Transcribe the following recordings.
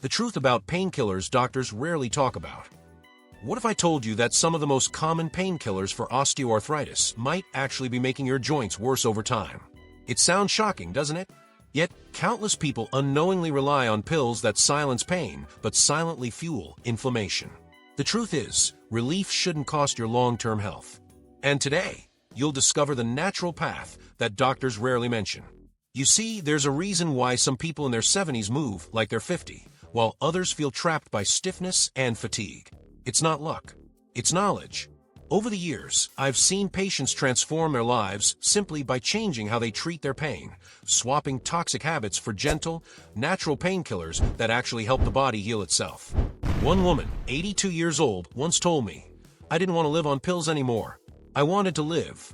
The truth about painkillers doctors rarely talk about. What if I told you that some of the most common painkillers for osteoarthritis might actually be making your joints worse over time? It sounds shocking, doesn't it? Yet, countless people unknowingly rely on pills that silence pain but silently fuel inflammation. The truth is, relief shouldn't cost your long-term health. And today, you'll discover the natural path that doctors rarely mention. You see, there's a reason why some people in their 70s move like they're 50, while others feel trapped by stiffness and fatigue. It's not luck. It's knowledge. Over the years, I've seen patients transform their lives simply by changing how they treat their pain, swapping toxic habits for gentle, natural painkillers that actually help the body heal itself. One woman, 82 years old, once told me, "I didn't want to live on pills anymore. I wanted to live."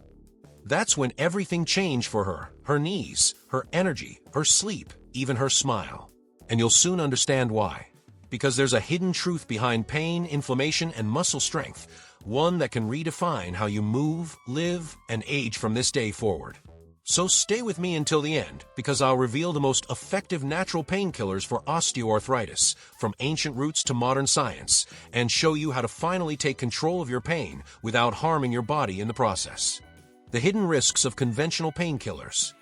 That's when everything changed for her. Her knees, her energy, her sleep, even her smile. And you'll soon understand why. Because there's a hidden truth behind pain, inflammation, and muscle strength, one that can redefine how you move, live, and age from this day forward. So stay with me until the end, because I'll reveal the most effective natural painkillers for osteoarthritis, from ancient roots to modern science, and show you how to finally take control of your pain without harming your body in the process. The hidden risks of conventional painkillers.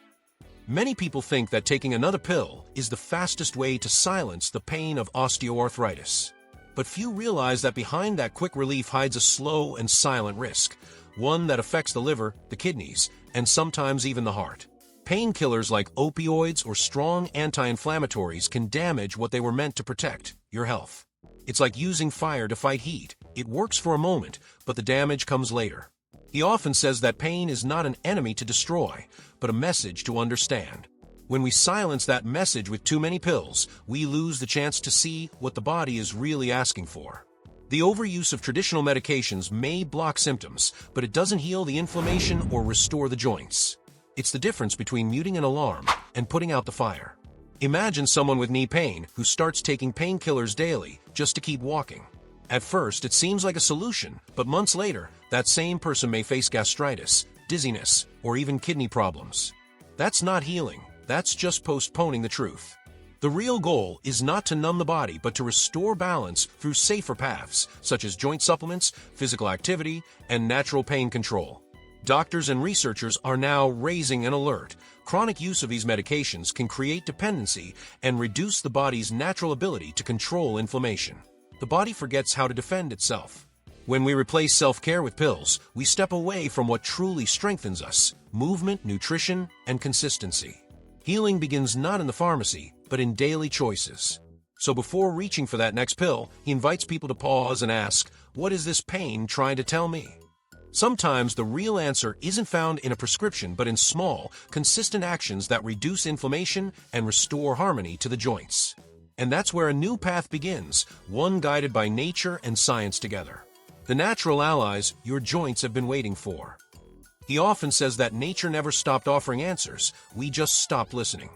Many people think that taking another pill is the fastest way to silence the pain of osteoarthritis. But few realize that behind that quick relief hides a slow and silent risk, one that affects the liver, the kidneys, and sometimes even the heart. Painkillers like opioids or strong anti-inflammatories can damage what they were meant to protect, your health. It's like using fire to fight heat. It works for a moment, but the damage comes later. He often says that pain is not an enemy to destroy, but a message to understand. When we silence that message with too many pills, we lose the chance to see what the body is really asking for. The overuse of traditional medications may block symptoms, but it doesn't heal the inflammation or restore the joints. It's the difference between muting an alarm and putting out the fire. Imagine someone with knee pain who starts taking painkillers daily just to keep walking. At first, it seems like a solution, but months later, that same person may face gastritis, dizziness, or even kidney problems. That's not healing. That's just postponing the truth. The real goal is not to numb the body, but to restore balance through safer paths, such as joint supplements, physical activity, and natural pain control. Doctors and researchers are now raising an alert. Chronic use of these medications can create dependency and reduce the body's natural ability to control inflammation. The body forgets how to defend itself. When we replace self-care with pills, we step away from what truly strengthens us: movement, nutrition, and consistency. Healing begins not in the pharmacy, but in daily choices. So before reaching for that next pill, he invites people to pause and ask, what is this pain trying to tell me? Sometimes the real answer isn't found in a prescription, but in small, consistent actions that reduce inflammation and restore harmony to the joints. And that's where a new path begins, one guided by nature and science together. The natural allies your joints have been waiting for. He often says that nature never stopped offering answers, we just stopped listening.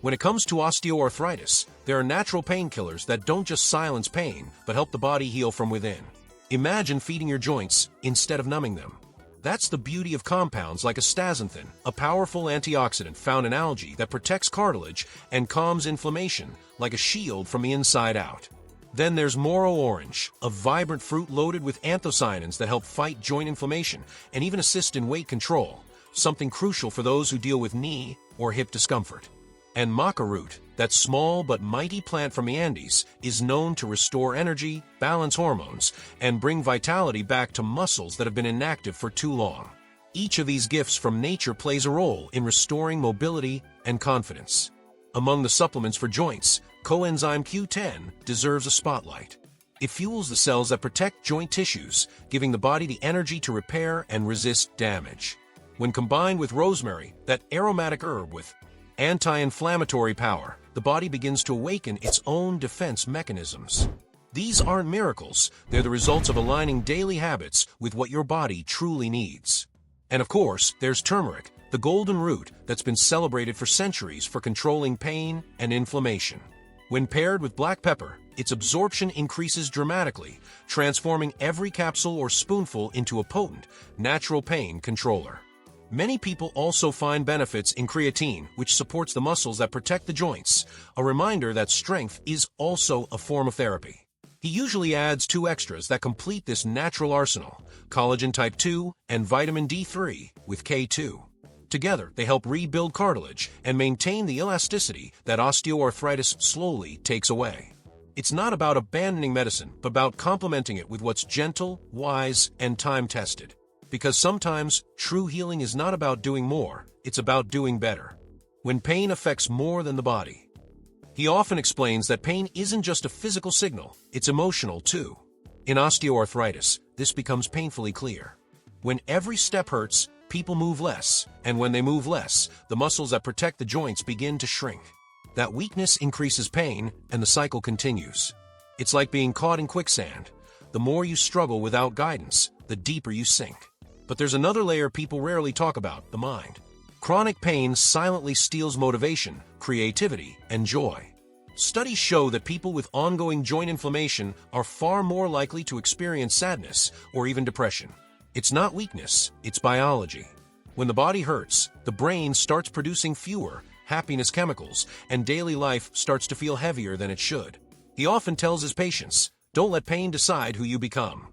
When it comes to osteoarthritis, there are natural painkillers that don't just silence pain, but help the body heal from within. Imagine feeding your joints instead of numbing them. That's the beauty of compounds like astaxanthin, a powerful antioxidant found in algae that protects cartilage and calms inflammation like a shield from the inside out. Then there's Moro orange, a vibrant fruit loaded with anthocyanins that help fight joint inflammation and even assist in weight control, something crucial for those who deal with knee or hip discomfort. And maca root, that small but mighty plant from the Andes, is known to restore energy, balance hormones, and bring vitality back to muscles that have been inactive for too long. Each of these gifts from nature plays a role in restoring mobility and confidence. Among the supplements for joints, coenzyme Q10 deserves a spotlight. It fuels the cells that protect joint tissues, giving the body the energy to repair and resist damage. When combined with rosemary, that aromatic herb with anti-inflammatory power, the body begins to awaken its own defense mechanisms. These aren't miracles, they're the results of aligning daily habits with what your body truly needs. And of course, there's turmeric, the golden root that's been celebrated for centuries for controlling pain and inflammation. When paired with black pepper, its absorption increases dramatically, transforming every capsule or spoonful into a potent, natural pain controller. Many people also find benefits in creatine, which supports the muscles that protect the joints, a reminder that strength is also a form of therapy. He usually adds 2 extras that complete this natural arsenal, collagen type 2 and vitamin D3 with K2. Together, they help rebuild cartilage and maintain the elasticity that osteoarthritis slowly takes away. It's not about abandoning medicine, but about complementing it with what's gentle, wise, and time-tested. Because sometimes, true healing is not about doing more, it's about doing better. When pain affects more than the body. He often explains that pain isn't just a physical signal, it's emotional too. In osteoarthritis, this becomes painfully clear. When every step hurts, people move less, and when they move less, the muscles that protect the joints begin to shrink. That weakness increases pain, and the cycle continues. It's like being caught in quicksand. The more you struggle without guidance, the deeper you sink. But there's another layer people rarely talk about, the mind. Chronic pain silently steals motivation, creativity, and joy. Studies show that people with ongoing joint inflammation are far more likely to experience sadness or even depression. It's not weakness, it's biology. When the body hurts, the brain starts producing fewer happiness chemicals, and daily life starts to feel heavier than it should. He often tells his patients, don't let pain decide who you become.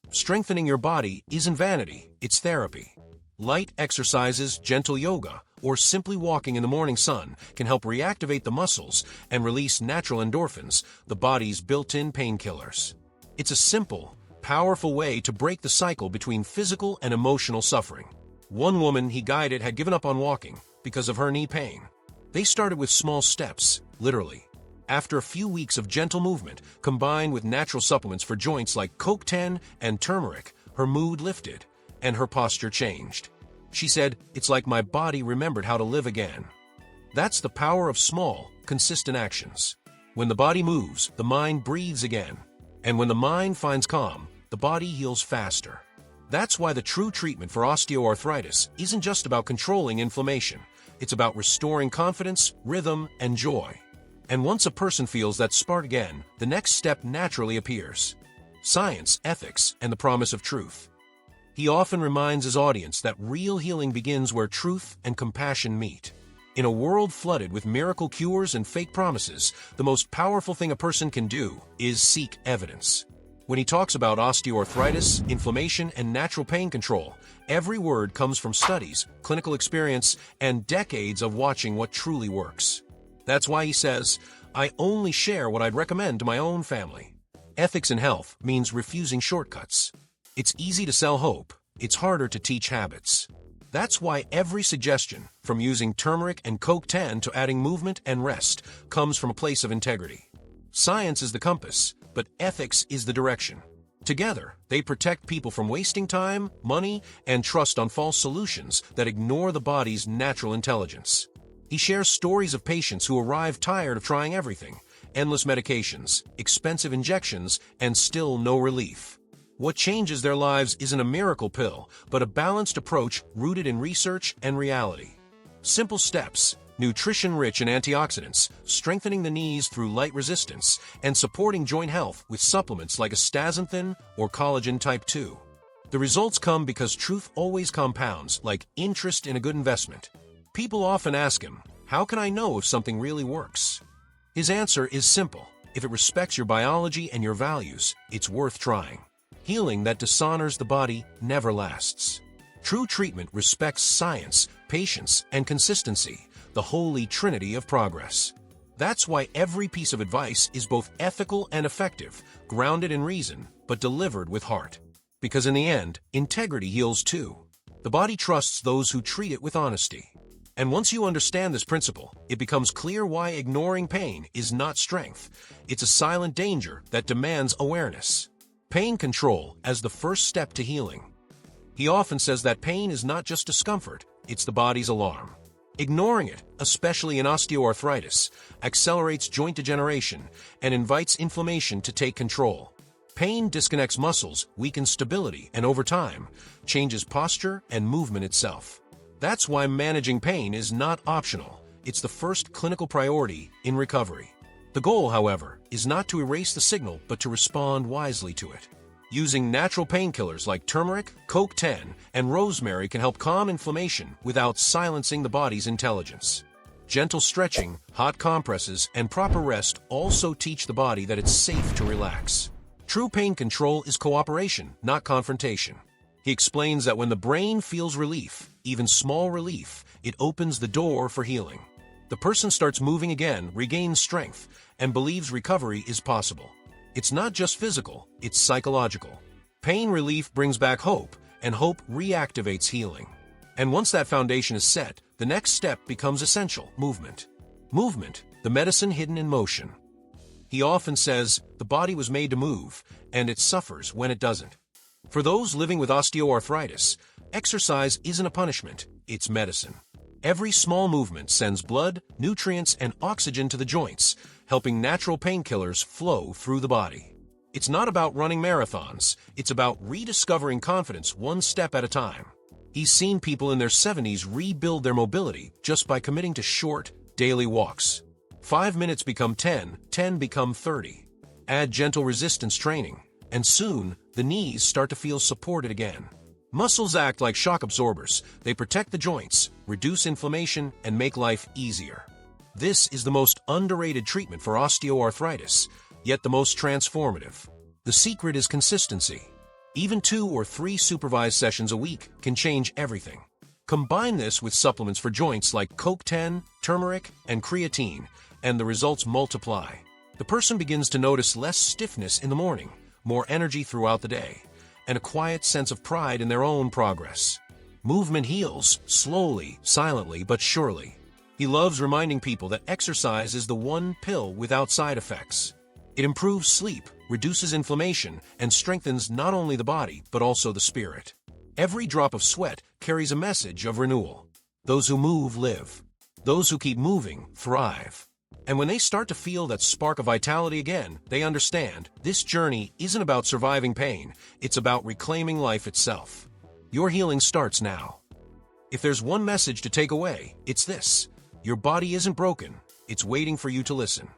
Strengthening your body isn't vanity, it's therapy. Light exercises, gentle yoga, or simply walking in the morning sun can help reactivate the muscles and release natural endorphins, the body's built-in painkillers. It's a simple, powerful way to break the cycle between physical and emotional suffering. One woman he guided had given up on walking because of her knee pain. They started with small steps, literally. After a few weeks of gentle movement, combined with natural supplements for joints like CoQ10 and turmeric, her mood lifted, and her posture changed. She said, it's like my body remembered how to live again. That's the power of small, consistent actions. When the body moves, the mind breathes again. And when the mind finds calm, the body heals faster. That's why the true treatment for osteoarthritis isn't just about controlling inflammation. It's about restoring confidence, rhythm, and joy. And once a person feels that spark again, the next step naturally appears. Science, ethics, and the promise of truth. He often reminds his audience that real healing begins where truth and compassion meet. In a world flooded with miracle cures and fake promises, the most powerful thing a person can do is seek evidence. When he talks about osteoarthritis, inflammation, and natural pain control, every word comes from studies, clinical experience, and decades of watching what truly works. That's why he says, I only share what I'd recommend to my own family. Ethics in health means refusing shortcuts. It's easy to sell hope, it's harder to teach habits. That's why every suggestion, from using turmeric and CoQ10 to adding movement and rest, comes from a place of integrity. Science is the compass, but ethics is the direction. Together, they protect people from wasting time, money, and trust on false solutions that ignore the body's natural intelligence. He shares stories of patients who arrive tired of trying everything, endless medications, expensive injections, and still no relief. What changes their lives isn't a miracle pill, but a balanced approach rooted in research and reality. Simple steps, nutrition-rich in antioxidants, strengthening the knees through light resistance, and supporting joint health with supplements like astaxanthin or collagen type 2. The results come because truth always compounds, like interest in a good investment. People often ask him, how can I know if something really works? His answer is simple. If it respects your biology and your values, it's worth trying. Healing that dishonors the body never lasts. True treatment respects science, patience, and consistency, the holy trinity of progress. That's why every piece of advice is both ethical and effective, grounded in reason, but delivered with heart. Because in the end, integrity heals too. The body trusts those who treat it with honesty. And once you understand this principle, it becomes clear why ignoring pain is not strength. It's a silent danger that demands awareness. Pain control as the first step to healing. He often says that pain is not just discomfort, it's the body's alarm. Ignoring it, especially in osteoarthritis, accelerates joint degeneration and invites inflammation to take control. Pain disconnects muscles, weakens stability, and over time, changes posture and movement itself. That's why managing pain is not optional. It's the first clinical priority in recovery. The goal, however, is not to erase the signal but to respond wisely to it. Using natural painkillers like turmeric, CoQ10, and rosemary can help calm inflammation without silencing the body's intelligence. Gentle stretching, hot compresses, and proper rest also teach the body that it's safe to relax. True pain control is cooperation, not confrontation. He explains that when the brain feels relief, even small relief, it opens the door for healing. The person starts moving again, regains strength, and believes recovery is possible. It's not just physical, it's psychological. Pain relief brings back hope, and hope reactivates healing. And once that foundation is set, the next step becomes essential: movement. Movement, the medicine hidden in motion. He often says, the body was made to move, and it suffers when it doesn't. For those living with osteoarthritis, exercise isn't a punishment, it's medicine. Every small movement sends blood, nutrients, and oxygen to the joints, helping natural painkillers flow through the body. It's not about running marathons, it's about rediscovering confidence one step at a time. He's seen people in their 70s rebuild their mobility just by committing to short, daily walks. 5 minutes become 10, 10 become 30. Add gentle resistance training, and soon, the knees start to feel supported again. Muscles act like shock absorbers. They protect the joints, reduce inflammation, and make life easier. This is the most underrated treatment for osteoarthritis, yet the most transformative. The secret is consistency. Even 2 or 3 supervised sessions a week can change everything. Combine this with supplements for joints like CoQ10, turmeric, and creatine, and the results multiply. The person begins to notice less stiffness in the morning, more energy throughout the day, and a quiet sense of pride in their own progress. Movement heals, slowly, silently, but surely. He loves reminding people that exercise is the one pill without side effects. It improves sleep, reduces inflammation, and strengthens not only the body, but also the spirit. Every drop of sweat carries a message of renewal. Those who move live. Those who keep moving thrive. And when they start to feel that spark of vitality again, they understand this journey isn't about surviving pain, it's about reclaiming life itself. Your healing starts now. If there's one message to take away, it's this: your body isn't broken, it's waiting for you to listen.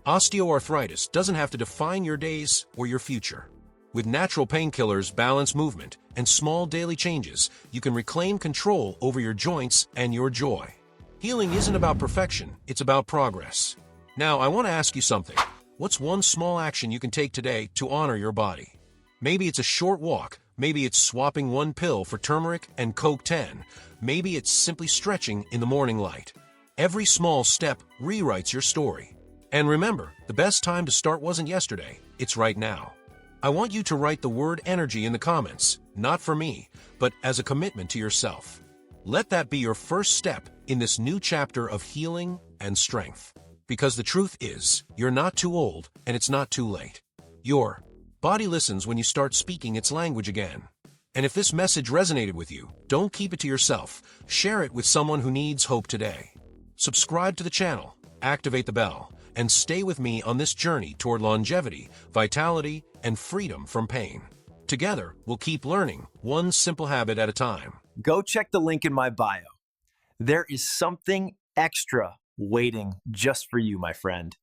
Osteoarthritis doesn't have to define your days or your future. With natural painkillers, balanced movement, and small daily changes, you can reclaim control over your joints and your joy. Healing isn't about perfection, it's about progress. Now, I want to ask you something. What's one small action you can take today to honor your body? Maybe it's a short walk, maybe it's swapping one pill for turmeric and CoQ10, maybe it's simply stretching in the morning light. Every small step rewrites your story. And remember, the best time to start wasn't yesterday, it's right now. I want you to write the word energy in the comments, not for me, but as a commitment to yourself. Let that be your first step in this new chapter of healing and strength. Because the truth is, you're not too old and it's not too late. Your body listens when you start speaking its language again. And if this message resonated with you, don't keep it to yourself. Share it with someone who needs hope today. Subscribe to the channel, activate the bell, and stay with me on this journey toward longevity, vitality, and freedom from pain. Together, we'll keep learning, one simple habit at a time. Go check the link in my bio. There is something extra waiting just for you, my friend.